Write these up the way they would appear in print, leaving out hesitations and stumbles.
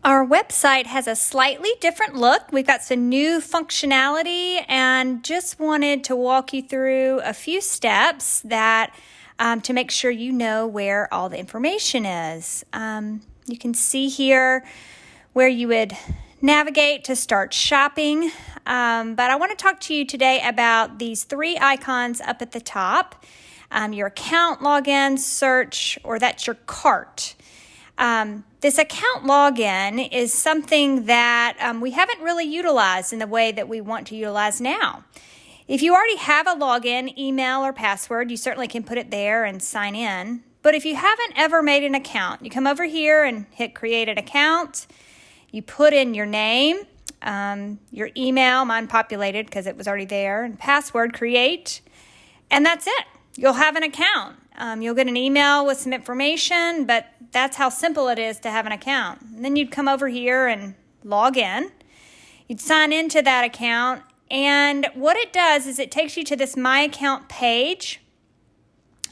Our website has a slightly different look. We've got some new functionality and just wanted to walk you through a few steps that to make sure you know where all the information is. You can see here where you would navigate to start shopping. But I want to talk to you today about these three icons up at the top. Your account, login, search, or that's your cart. This account login is something that we haven't really utilized in the way that we want to utilize now. If you already have a login, email, or password, you certainly can put it there and sign in. But if you haven't ever made an account, you come over here and hit create an account. You put in your name, your email, mine populated because it was already there, and password, create, and that's it. You'll have an account. You'll get an email with some information, but that's how simple it is to have an account. And then you'd come over here and log in. You'd sign into that account, and what it does is it takes you to this My Account page.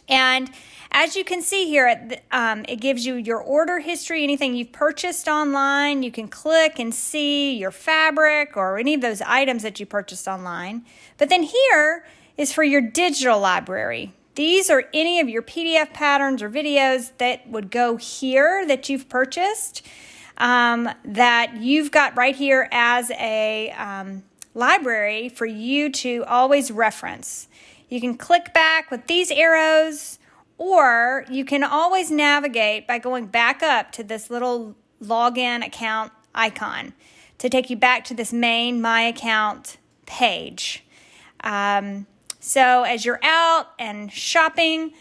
And as you can see here, it gives you your order history, anything you've purchased online. You can click and see your fabric or any of those items that you purchased online. But then here is for your digital library. These are any of your PDF patterns or videos that would go here that you've purchased, that you've got right here as a library for you to always reference. You can click back with these arrows, or you can always navigate by going back up to this little login account icon to take you back to this main My Account page. So as you're out and shopping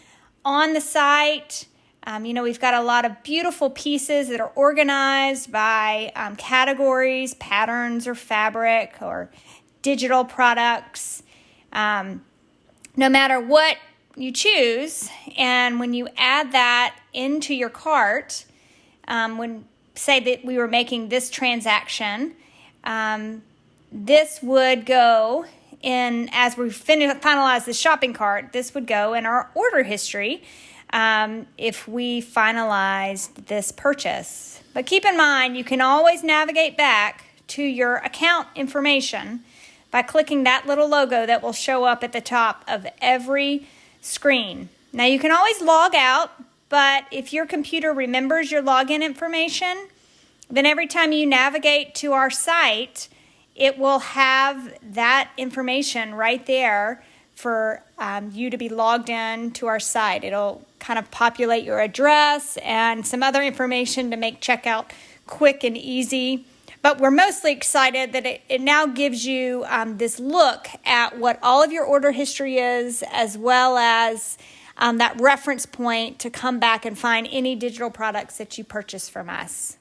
on the site, we've got a lot of beautiful pieces that are organized by categories, patterns, or fabric, or digital products. No matter what you choose, and when you add that into your cart, say that we were making this transaction, this would go in, as we finalize the shopping cart, this would go in our order history if we finalized this purchase. But keep in mind, you can always navigate back to your account information by clicking that little logo that will show up at the top of every screen. Now, you can always log out, but if your computer remembers your login information, then every time you navigate to our site, it will have that information right there for you to be logged in to our site. It'll kind of populate your address and some other information to make checkout quick and easy. But we're mostly excited that it now gives you this look at what all of your order history is, as well as that reference point to come back and find any digital products that you purchase from us.